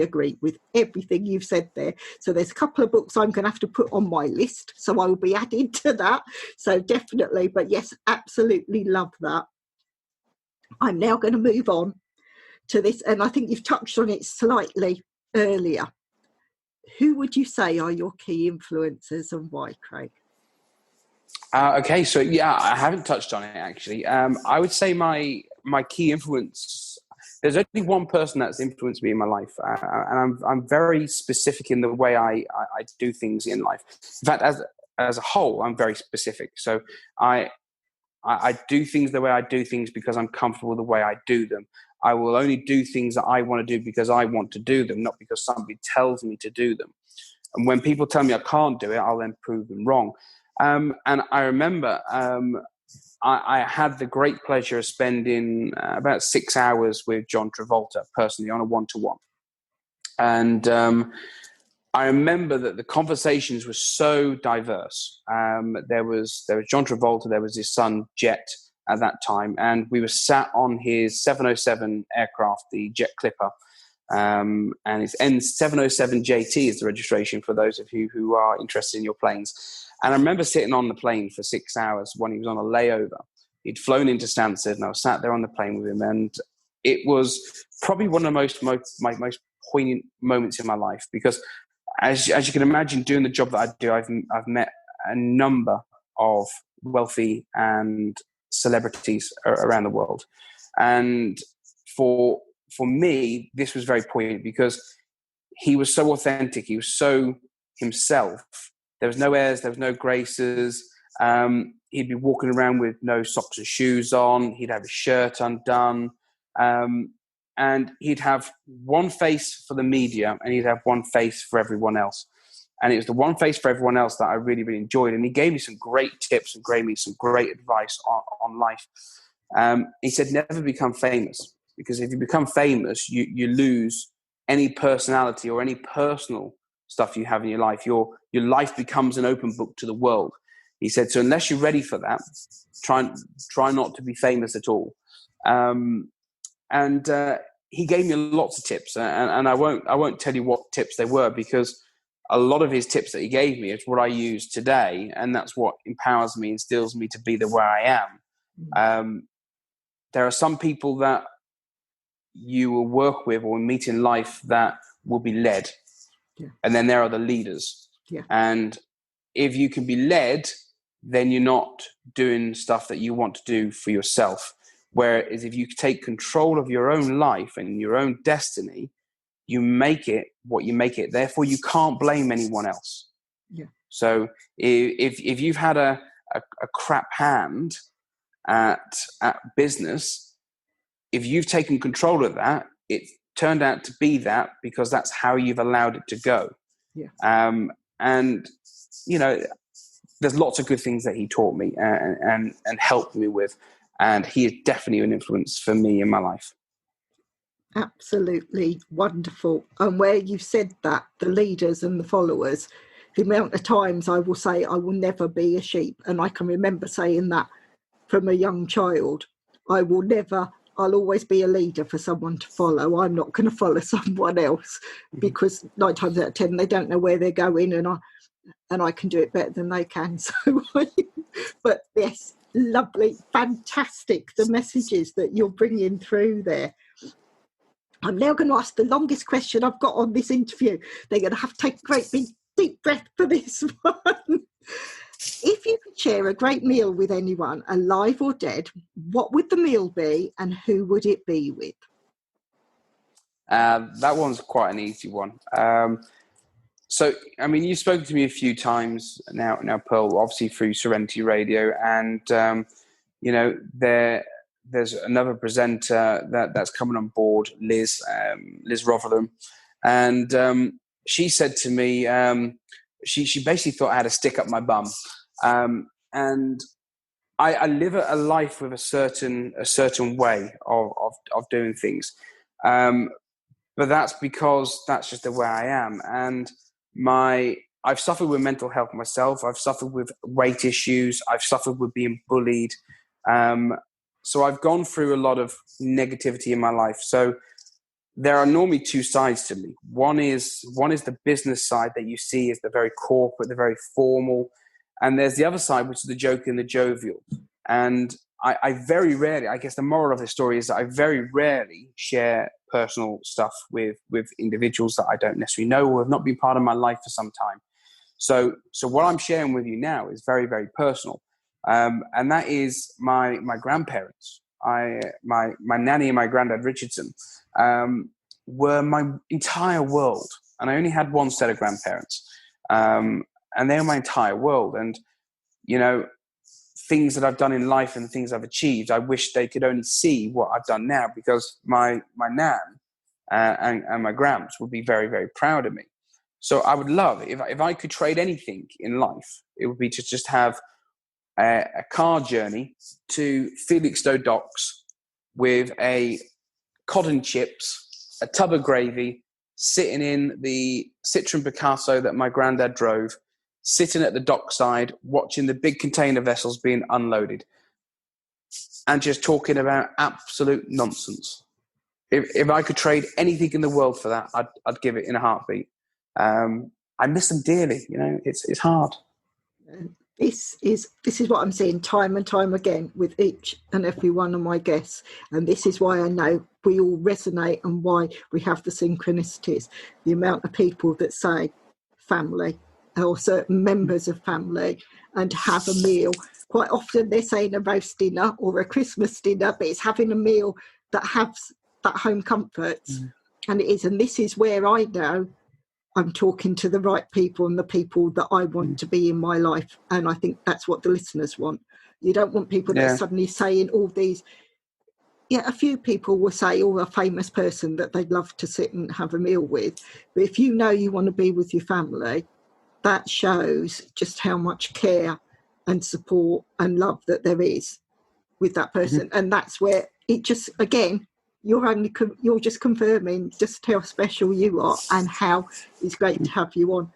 agree with everything you've said there. So there's a couple of books I'm going to have to put on my list, so I will be adding to that. So definitely, but yes, absolutely love that. I'm now going to move on to this, and I think you've touched on it slightly earlier. Who would you say are your key influencers and why, Craig? Okay, so yeah, I haven't touched on it actually. I would say my key influence. There's only one person that's influenced me in my life, and I'm very specific in the way I do things in life. In fact, as a whole, I'm very specific. So I do things the way I do things because I'm comfortable with the way I do them. I will only do things that I want to do because I want to do them, not because somebody tells me to do them. And when people tell me I can't do it, I'll then prove them wrong. And I remember I had the great pleasure of spending about 6 hours with John Travolta personally on a one-to-one. And I remember that the conversations were so diverse. There was John Travolta, there was his son Jet at that time, and we were sat on his 707 aircraft, the Jet Clipper, and it's N707JT is the registration for those of you who are interested in your planes. And I remember sitting on the plane for 6 hours when he was on a layover. He'd flown into Stansted, and I was sat there on the plane with him, and it was probably one of the my most poignant moments in my life, because as you can imagine, doing the job that I do, I've met a number of wealthy and celebrities around the world, and for me, this was very poignant because he was so authentic. He was so himself. There was no airs. There was no graces. He'd be walking around with no socks and shoes on. He'd have his shirt undone. And he'd have one face for the media and he'd have one face for everyone else. And it was the one face for everyone else that I really, really enjoyed. And he gave me some great tips and gave me some great advice on life. He said, never become famous, because if you become famous, you lose any personality or any personal stuff you have in your life. Your life becomes an open book to the world. He said, so unless you're ready for that, try not to be famous at all. And he gave me lots of tips, and I won't tell you what tips they were, because a lot of his tips that he gave me is what I use today, and that's what empowers me, instills me to be the way I am. There are some people that you will work with or meet in life that will be led, and then there are the leaders. And if you can be led, then you're not doing stuff that you want to do for yourself. Whereas if you take control of your own life and your own destiny, you make it what you make it. Therefore, you can't blame anyone else. Yeah. So if you've had a crap hand at business, if you've taken control of that, it turned out to be that because that's how you've allowed it to go. Yeah. And there's lots of good things that he taught me and helped me with, and he is definitely an influence for me in my life. Absolutely wonderful. And where you said that, the leaders and the followers, the amount of times I will say I will never be a sheep, and I can remember saying that from a young child. I'll always be a leader for someone to follow. I'm not going to follow someone else, because 9 times out of 10 they don't know where they're going, and I can do it better than they can. So, but yes, lovely, fantastic, the messages that you're bringing through there. I'm now going to ask the longest question I've got on this interview. They're going to have to take a great big deep breath for this one. If you could share a great meal with anyone, alive or dead, what would the meal be and who would it be with? That one's quite an easy one. So, I mean, you've spoken to me a few times now, Pearl, obviously through Serenity Radio, and there's another presenter that's coming on board, Liz Rotherham, and she said to me, she basically thought I had a stick up my bum, and I live a life with a certain way of doing things, but that's because that's just the way I am, and I've suffered with mental health myself. I've suffered with weight issues. I've suffered with being bullied. So I've gone through a lot of negativity in my life. So there are normally two sides to me. One is the business side that you see as the very corporate, the very formal. And there's the other side, which is the joke and the jovial. And I very rarely, I guess the moral of the story is that I very rarely share personal stuff with individuals that I don't necessarily know or have not been part of my life for some time. So what I'm sharing with you now is very, very personal. And that is my grandparents. My nanny and my granddad, Richardson, were my entire world. And I only had one set of grandparents. And they were my entire world. And, things that I've done in life and things I've achieved, I wish they could only see what I've done now, because my nan and my gramps would be very, very proud of me. So I would love, if I could trade anything in life, it would be to just have a car journey to Felixstowe Docks with a cod and chips, a tub of gravy, sitting in the Citroen Picasso that my granddad drove, sitting at the dockside, watching the big container vessels being unloaded, and just talking about absolute nonsense. If I could trade anything in the world for that, I'd give it in a heartbeat. I miss them dearly. It's hard. This is what I'm seeing time and time again with each and every one of my guests, and this is why I know we all resonate and why we have the synchronicities. The amount of people that say family or certain members of family and have a meal. Quite often they're saying a roast dinner or a Christmas dinner, but it's having a meal that has that home comforts. And it is, and this is where I know I'm talking to the right people and the people that I want to be in my life. And I think that's what the listeners want. You don't want people that are suddenly saying all these. Yeah, a few people will say, a famous person that they'd love to sit and have a meal with. But if you know you want to be with your family, that shows just how much care and support and love that there is with that person. And that's where it just, again, you're just confirming just how special you are and how it's great to have you on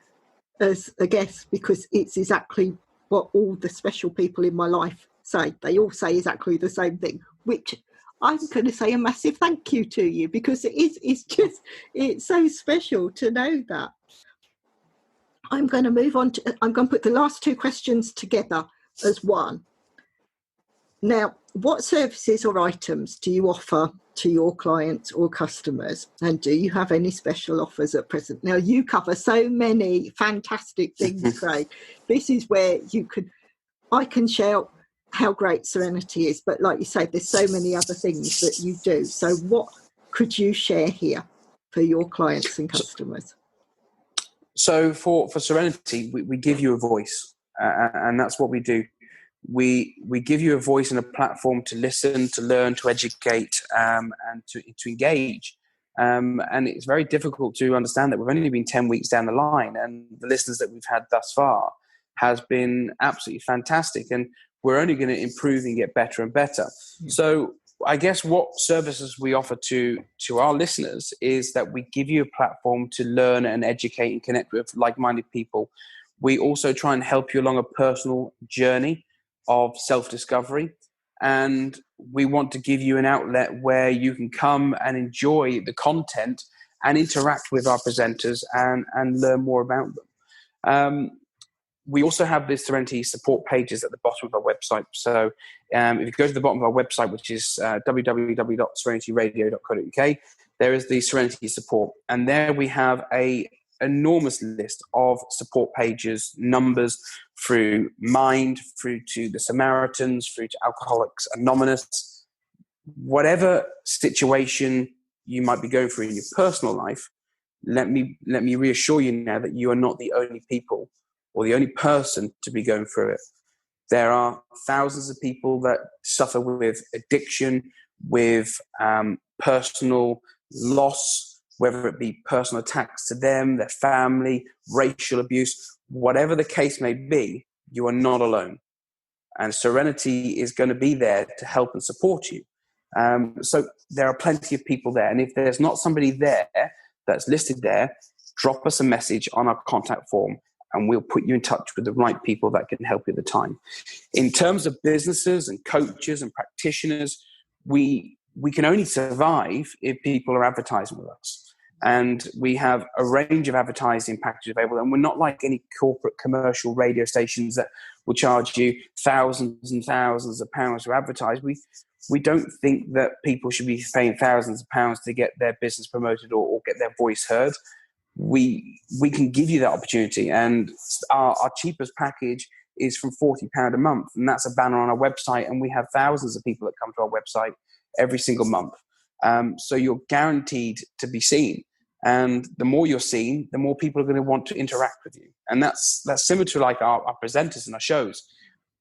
as a guest, because it's exactly what all the special people in my life say. They all say exactly the same thing, which I'm going to say a massive thank you to you, because it's so special to know that. I'm going to move on I'm going to put the last two questions together as one. Now, what services or items do you offer to your clients or customers? And do you have any special offers at present? Now, you cover so many fantastic things, Craig. This is where you could I can shout how great Serenity is, but like you say, there's so many other things that you do. So what could you share here for your clients and customers? So for Serenity, we give you a voice, and that's what we do. We give you a voice and a platform to listen, to learn, to educate, and to engage. And it's very difficult to understand that we've only been 10 weeks down the line, and the listeners that we've had thus far has been absolutely fantastic. And we're only going to improve and get better and better. Yeah. So I guess what services we offer to our listeners is that we give you a platform to learn and educate and connect with like-minded people. We also try and help you along a personal journey of self-discovery. And we want to give you an outlet where you can come and enjoy the content and interact with our presenters and learn more about them. We also have the Serenity support pages at the bottom of our website. So if you go to the bottom of our website, which is www.serenityradio.co.uk, there is the Serenity support. And there we have a enormous list of support pages, numbers through Mind, through to the Samaritans, through to Alcoholics Anonymous. Whatever situation you might be going through in your personal life, let me reassure you now that you are not the only people or the only person to be going through it. There are thousands of people that suffer with addiction, with personal loss, whether it be personal attacks to them, their family, racial abuse, whatever the case may be, you are not alone. And Serenity is going to be there to help and support you. So there are plenty of people there. And if there's not somebody there that's listed there, drop us a message on our contact form, and we'll put you in touch with the right people that can help you at the time. In terms of businesses and coaches and practitioners, we can only survive if people are advertising with us. And we have a range of advertising packages available. And we're not like any corporate commercial radio stations that will charge you thousands and thousands of pounds to advertise. We don't think that people should be paying thousands of pounds to get their business promoted or get their voice heard. We can give you that opportunity, and our cheapest package is from £40 a month, and that's a banner on our website, and we have thousands of people that come to our website every single month. So you're guaranteed to be seen, and the more you're seen, the more people are going to want to interact with you, and that's similar to like our presenters and our shows.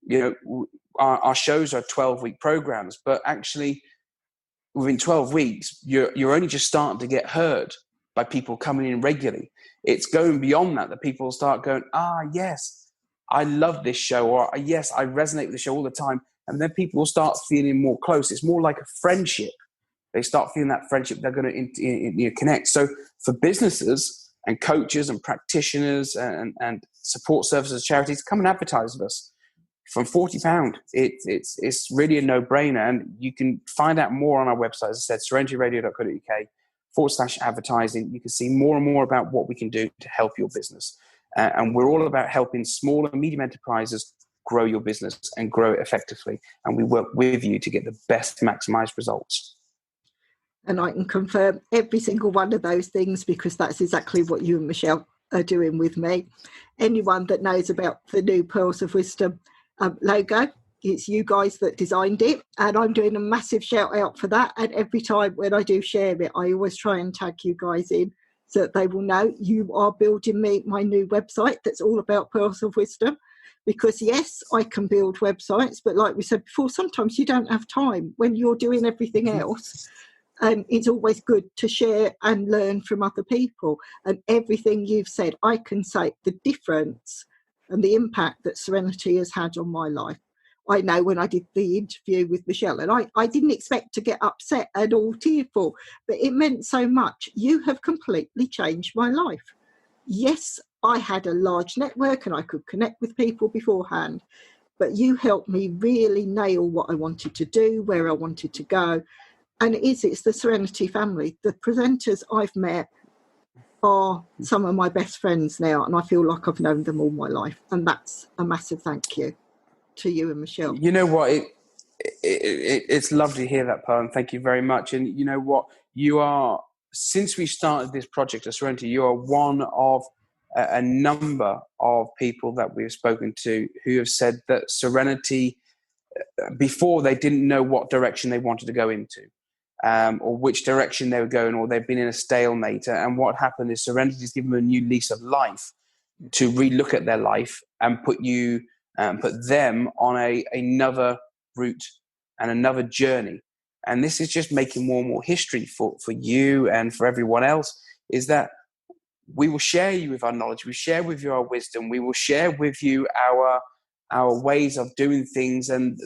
You know, our shows are 12-week programs, but actually within 12 weeks, you're only just starting to get heard by people coming in regularly. It's going beyond that people start going, yes, I love this show, or yes, I resonate with the show all the time. And then people will start feeling more close. It's more like a friendship. They start feeling that friendship, they're going to connect. So for businesses and coaches and practitioners and support services, charities, come and advertise with us. From £40, it's really a no-brainer. And you can find out more on our website, as I said, serenityradio.co.uk/advertising. You can see more and more about what we can do to help your business. And we're all about helping small and medium enterprises grow your business and grow it effectively. And we work with you to get the best maximized results. And I can confirm every single one of those things, because that's exactly what you and Michelle are doing with me. Anyone that knows about the new Pearls of Wisdom logo, it's you guys that designed it, and I'm doing a massive shout out for that. And every time when I do share it, I always try and tag you guys in so that they will know you are building me my new website that's all about Pearls of Wisdom. Because yes, I can build websites, but like we said before, sometimes you don't have time when you're doing everything else. It's always good to share and learn from other people. And everything you've said, I can say the difference and the impact that Serenity has had on my life. I know when I did the interview with Michelle, and I didn't expect to get upset and all tearful, but it meant so much. You have completely changed my life. Yes, I had a large network and I could connect with people beforehand, but you helped me really nail what I wanted to do, where I wanted to go. And it's the Serenity family. The presenters I've met are some of my best friends now, and I feel like I've known them all my life. And that's a massive thank you to you and Michelle. You know what? It's lovely to hear that, Pearl, and thank you very much. And you know what? You are, since we started this project at Serenity, you are one of a number of people that we've spoken to who have said that Serenity, before they didn't know what direction they wanted to go into, or which direction they were going, or they've been in a stalemate. And what happened is Serenity's given them a new lease of life to relook at their life and put them on another route and another journey. And this is just making more and more history for you and for everyone else, is that we will share you with our knowledge, we share with you our wisdom, we will share with you our ways of doing things and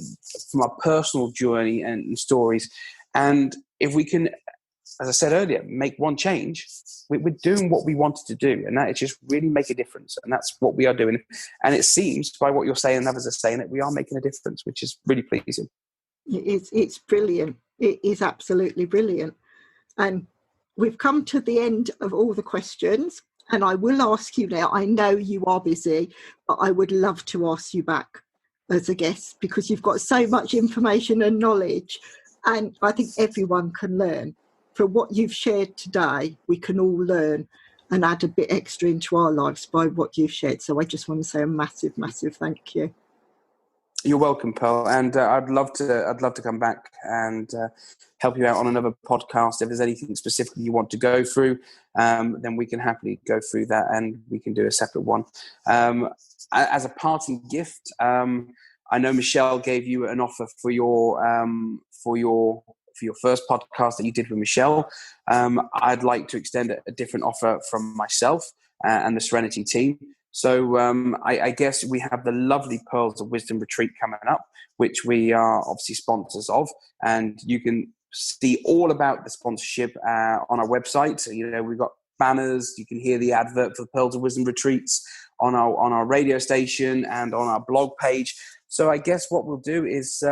from our personal journey and stories. And if we can, as I said earlier, make one change, we're doing what we wanted to do, and that is just really make a difference. And that's what we are doing. And it seems, by what you're saying and others are saying, that we are making a difference, which is really pleasing. It's brilliant. It is absolutely brilliant. And we've come to the end of all the questions, and I will ask you now. I know you are busy, but I would love to ask you back as a guest, because you've got so much information and knowledge, and I think everyone can learn. From what you've shared today, we can all learn and add a bit extra into our lives by what you've shared. So I just want to say a massive, massive thank you. You're welcome, Pearl, and I'd love to come back and help you out on another podcast. If there's anything specifically you want to go through, then we can happily go through that, and we can do a separate one. As a parting gift, I know Michelle gave you an offer for your first podcast that you did with Michelle. I'd like to extend a different offer from myself and the Serenity team. So I guess we have the lovely Pearls of Wisdom retreat coming up, which we are obviously sponsors of, and you can see all about the sponsorship on our website. So, we've got banners. You can hear the advert for the Pearls of Wisdom retreats on our radio station and on our blog page. So I guess what we'll do is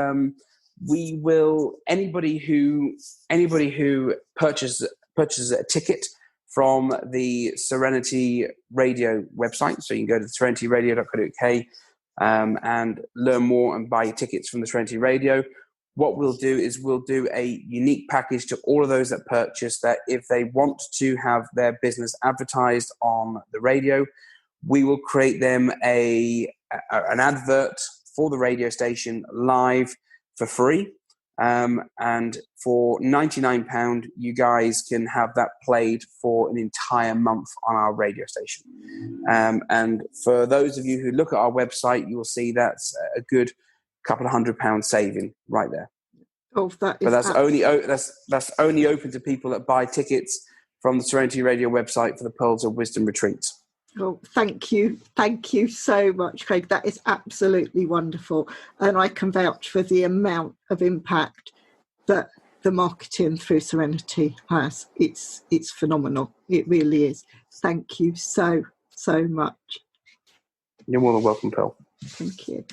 we will anybody who purchases a ticket from the Serenity Radio website. So you can go to serenityradio.co.uk and learn more and buy your tickets from the Serenity Radio. What we'll do is we'll do a unique package to all of those that purchase, that if they want to have their business advertised on the radio, we will create them an advert for the radio station live for free. And for £99, you guys can have that played for an entire month on our radio station. And for those of you who look at our website, you will see that's a good couple of £100 saving right there. Oh, that is. But that's only open to people that buy tickets from the Serenity Radio website for the Pearls of Wisdom retreats. Oh, thank you so much, Craig. That is absolutely wonderful, and I can vouch for the amount of impact that the marketing through Serenity has. It's phenomenal. It really is. Thank you so much. You're more than welcome, Pearl. Thank you.